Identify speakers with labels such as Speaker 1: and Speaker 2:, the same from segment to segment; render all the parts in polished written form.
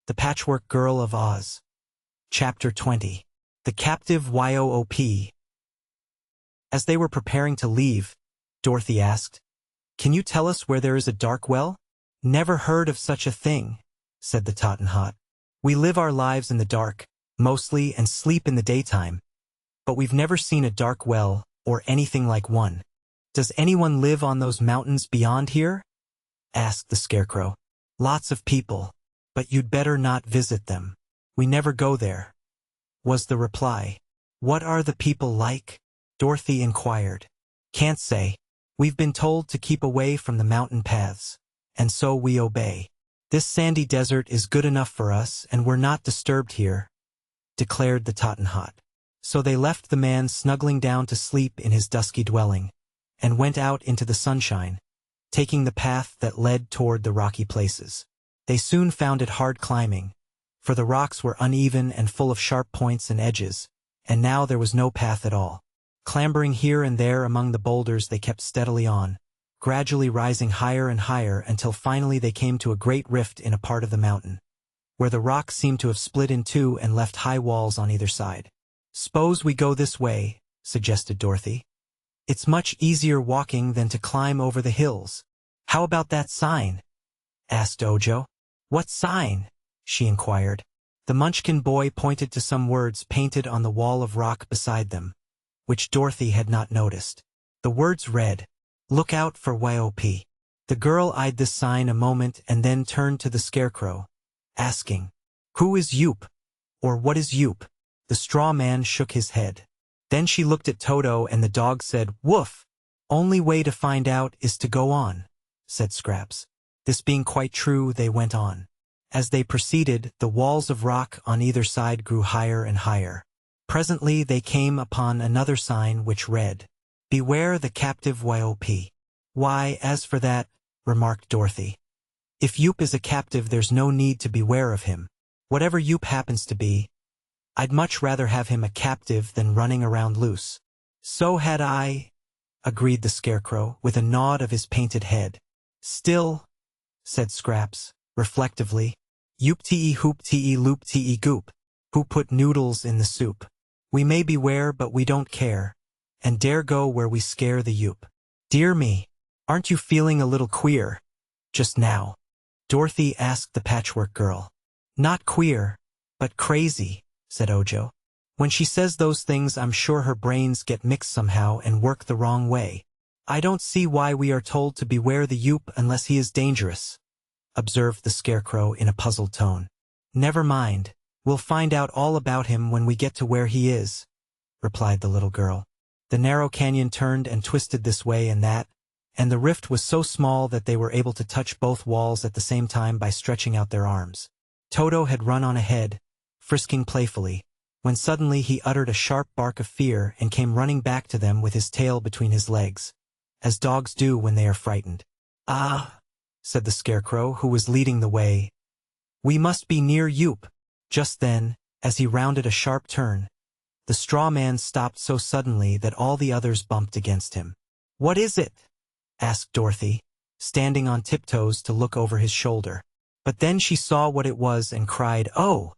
Speaker 1: The Patchwork Girl of Oz. Chapter 20. The Captive YOOP. As they were preparing to leave, Dorothy asked, "Can you tell us where there is a dark well?" "Never heard of such a thing," said the Tottenhot. "We live our lives in the dark, mostly, and sleep in the daytime. But we've never seen a dark well, or anything like one." "Does anyone live on those mountains beyond here?" asked the Scarecrow. "Lots of people, but you'd better not visit them. We never go there," was the reply. "What are the people like?" Dorothy inquired. "Can't say. We've been told to keep away from the mountain paths, and so we obey. This sandy desert is good enough for us, and we're not disturbed here," declared the Tottenhot. So they left the man snuggling down to sleep in his dusky dwelling, and went out into the sunshine, taking the path that led toward the rocky places. They soon found it hard climbing, for the rocks were uneven and full of sharp points and edges, and now there was no path at all. Clambering here and there among the boulders, they kept steadily on, gradually rising higher and higher until finally they came to a great rift in a part of the mountain, where the rock seemed to have split in two and left high walls on either side. "S'pose we go this way," suggested Dorothy. "It's much easier walking than to climb over the hills." "How about that sign?" asked Ojo. "What sign?" she inquired. The Munchkin boy pointed to some words painted on the wall of rock beside them, which Dorothy had not noticed. The words read, "Look out for YOP." The girl eyed this sign a moment and then turned to the Scarecrow, asking, "Who is Yoop? Or what is Yoop?" The straw man shook his head. Then she looked at Toto and the dog said, "Woof!" "Only way to find out is to go on," said Scraps. This being quite true, they went on. As they proceeded, the walls of rock on either side grew higher and higher. Presently they came upon another sign which read, "Beware the captive YOP." "Why, as for that," remarked Dorothy, "if Yoop is a captive there's no need to beware of him. Whatever Yoop happens to be, I'd much rather have him a captive than running around loose." "So had I," agreed the Scarecrow, with a nod of his painted head. "Still," said Scraps, reflectively, "Yoop-tee hoop-tee loop-tee goop, who put noodles in the soup? We may beware but we don't care, and dare go where we scare the Yoop." "Dear me, aren't you feeling a little queer just now?" Dorothy asked the Patchwork Girl. "Not queer, but crazy," said Ojo. "When she says those things I'm sure her brains get mixed somehow and work the wrong way." "I don't see why we are told to beware the Yoop unless he is dangerous," observed the Scarecrow in a puzzled tone. "Never mind, we'll find out all about him when we get to where he is," replied the little girl. The narrow canyon turned and twisted this way and that, and the rift was so small that they were able to touch both walls at the same time by stretching out their arms. Toto had run on ahead, frisking playfully, when suddenly he uttered a sharp bark of fear and came running back to them with his tail between his legs, as dogs do when they are frightened. "Ah," said the Scarecrow, who was leading the way. "We must be near Yoop." Just then, as he rounded a sharp turn, the straw man stopped so suddenly that all the others bumped against him. "What is it?" asked Dorothy, standing on tiptoes to look over his shoulder. But then she saw what it was and cried, "Oh!"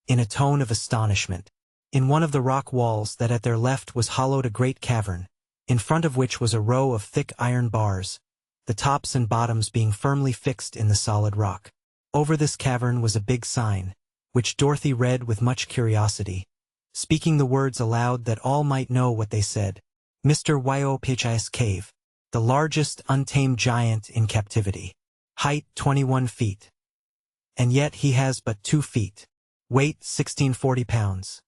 Speaker 1: in a tone of astonishment. In one of the rock walls that at their left was hollowed a great cavern, in front of which was a row of thick iron bars, the tops and bottoms being firmly fixed in the solid rock. Over this cavern was a big sign, which Dorothy read with much curiosity, speaking the words aloud that all might know what they said. "Mr. YOP's Cave, the largest untamed giant in captivity. Height 21 feet. And yet he has but 2 feet. Weight 1640 pounds.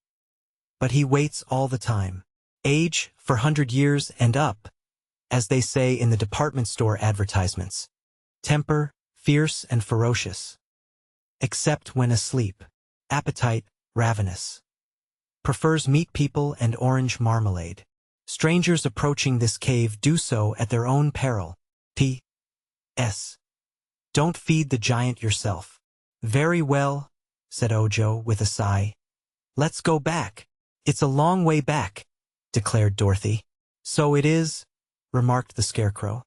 Speaker 1: But he waits all the time. Age, for 100 years and up, as they say in the department store advertisements. Temper, fierce and ferocious. Except when asleep. Appetite, ravenous. Prefers meat people and orange marmalade. Strangers approaching this cave do so at their own peril. P.S. Don't feed the giant yourself." "Very well," said Ojo with a sigh. "Let's go back." "It's a long way back," declared Dorothy. "So it is," remarked the Scarecrow.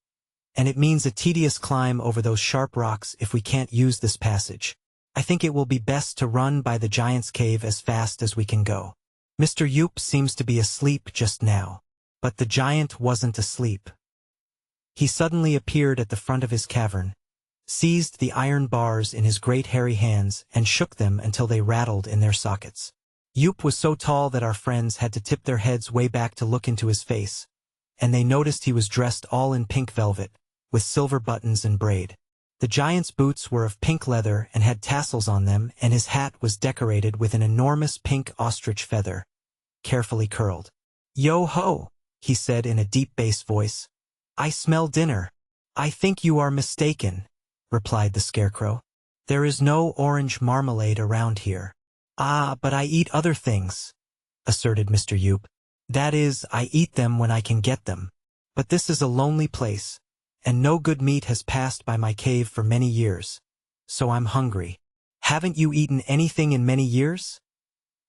Speaker 1: "And it means a tedious climb over those sharp rocks if we can't use this passage." I think it will be best to run by the giant's cave as fast as we can go. Mr. Yoop seems to be asleep just now. But the giant wasn't asleep. He suddenly appeared at the front of his cavern, seized the iron bars in his great hairy hands, and shook them until they rattled in their sockets. Yoop was so tall that our friends had to tip their heads way back to look into his face, and they noticed he was dressed all in pink velvet, with silver buttons and braid. The giant's boots were of pink leather and had tassels on them, and his hat was decorated with an enormous pink ostrich feather, carefully curled. "Yo-ho!" he said in a deep bass voice. "I smell dinner." "I think you are mistaken," replied the Scarecrow. "There is no orange marmalade around here." "Ah, but I eat other things," asserted Mr. Yoop. "That is, I eat them when I can get them. But this is a lonely place, and no good meat has passed by my cave for many years, so I'm hungry." "Haven't you eaten anything in many years?"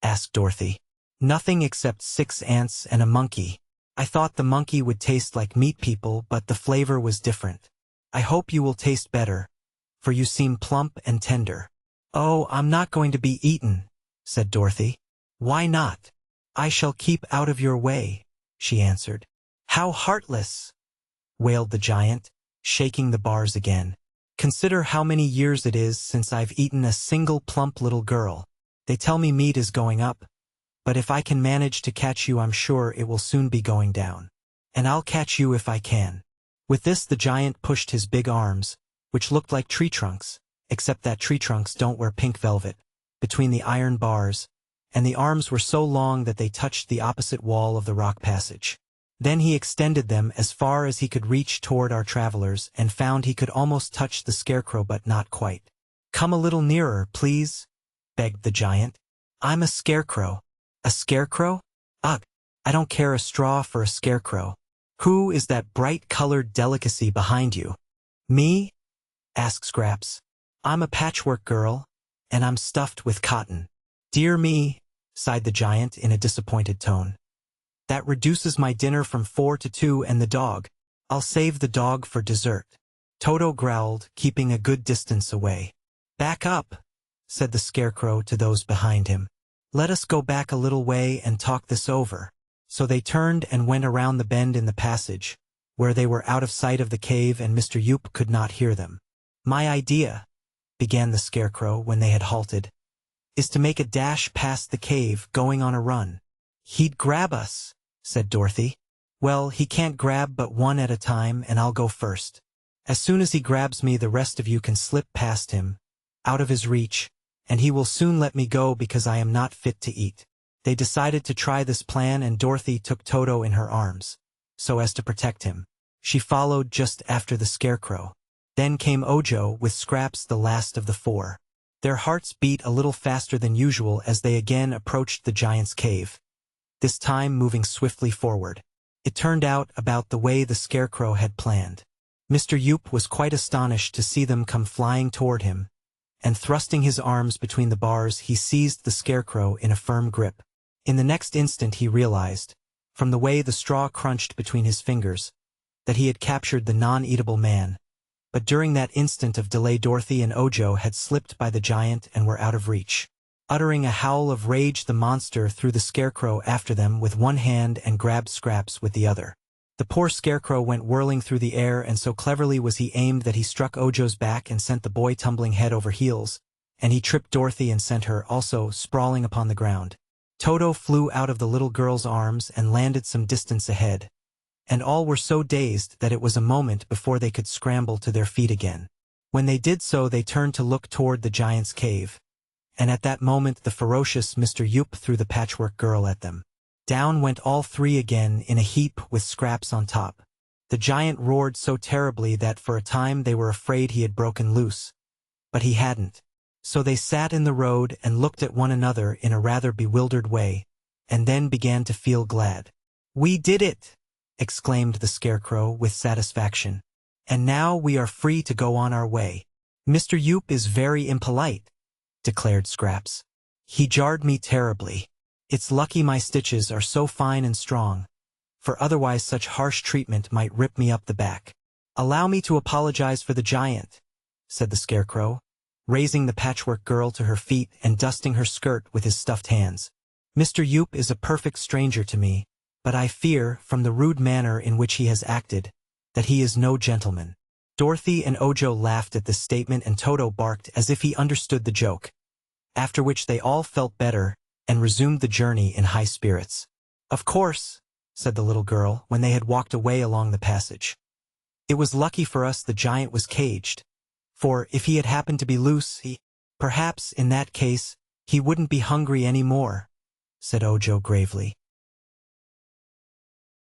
Speaker 1: asked Dorothy. "Nothing except 6 ants and a monkey. I thought the monkey would taste like meat people, but the flavor was different. I hope you will taste better, for you seem plump and tender." "Oh, I'm not going to be eaten," said Dorothy. "Why not?" "I shall keep out of your way," she answered. "How heartless!" wailed the giant, shaking the bars again. "Consider how many years it is since I've eaten a single plump little girl. They tell me meat is going up, but if I can manage to catch you, I'm sure it will soon be going down. And I'll catch you if I can." With this, the giant pushed his big arms, which looked like tree trunks, except that tree trunks don't wear pink velvet, between the iron bars, and the arms were so long that they touched the opposite wall of the rock passage. Then he extended them as far as he could reach toward our travelers and found he could almost touch the Scarecrow, but not quite. "Come a little nearer, please," begged the giant. "I'm a scarecrow." "A scarecrow? Ugh, I don't care a straw for a scarecrow. Who is that bright-colored delicacy behind you?" "Me?" asked Scraps. "I'm a patchwork girl, and I'm stuffed with cotton." "Dear me," sighed the giant in a disappointed tone. "That reduces my dinner from 4 to 2 and the dog. I'll save the dog for dessert." Toto growled, keeping a good distance away. "Back up," said the Scarecrow to those behind him. "Let us go back a little way and talk this over." So they turned and went around the bend in the passage, where they were out of sight of the cave and Mr. Yoop could not hear them. "My idea," began the Scarecrow when they had halted, "is to make a dash past the cave, going on a run." "He'd grab us," said Dorothy. "Well, he can't grab but one at a time, and I'll go first. As soon as he grabs me, the rest of you can slip past him, out of his reach, and he will soon let me go because I am not fit to eat." They decided to try this plan, and Dorothy took Toto in her arms, so as to protect him. She followed just after the Scarecrow. Then came Ojo, with Scraps the last of the 4. Their hearts beat a little faster than usual as they again approached the giant's cave, this time moving swiftly forward. It turned out about the way the Scarecrow had planned. Mr. Yoop was quite astonished to see them come flying toward him, and thrusting his arms between the bars, he seized the Scarecrow in a firm grip. In the next instant he realized, from the way the straw crunched between his fingers, that he had captured the non-eatable man. But during that instant of delay, Dorothy and Ojo had slipped by the giant and were out of reach. Uttering a howl of rage, the monster threw the Scarecrow after them with one hand and grabbed Scraps with the other. The poor Scarecrow went whirling through the air, and so cleverly was he aimed that he struck Ojo's back and sent the boy tumbling head over heels, and he tripped Dorothy and sent her also sprawling upon the ground. Toto flew out of the little girl's arms and landed some distance ahead, and all were so dazed that it was a moment before they could scramble to their feet again. When they did so, they turned to look toward the giant's cave, and at that moment the ferocious Mr. Yoop threw the Patchwork Girl at them. Down went all 3 again in a heap with Scraps on top. The giant roared so terribly that for a time they were afraid he had broken loose, but he hadn't. So they sat in the road and looked at one another in a rather bewildered way, and then began to feel glad. "We did it!" exclaimed the Scarecrow with satisfaction. "And now we are free to go on our way." "Mr. Yoop is very impolite," declared Scraps. "He jarred me terribly. It's lucky my stitches are so fine and strong, for otherwise such harsh treatment might rip me up the back." "Allow me to apologize for the giant," said the Scarecrow, raising the Patchwork girl to her feet and dusting her skirt with his stuffed hands. Mr. Yoop is a perfect stranger to me, but I fear, from the rude manner in which he has acted, that he is no gentleman. Dorothy and Ojo laughed at this statement and Toto barked as if he understood the joke, after which they all felt better and resumed the journey in high spirits. "Of course," said the little girl when they had walked away along the passage. "It was lucky for us the giant was caged, for if he had happened to be loose, perhaps in that case he wouldn't be hungry any more," said Ojo gravely.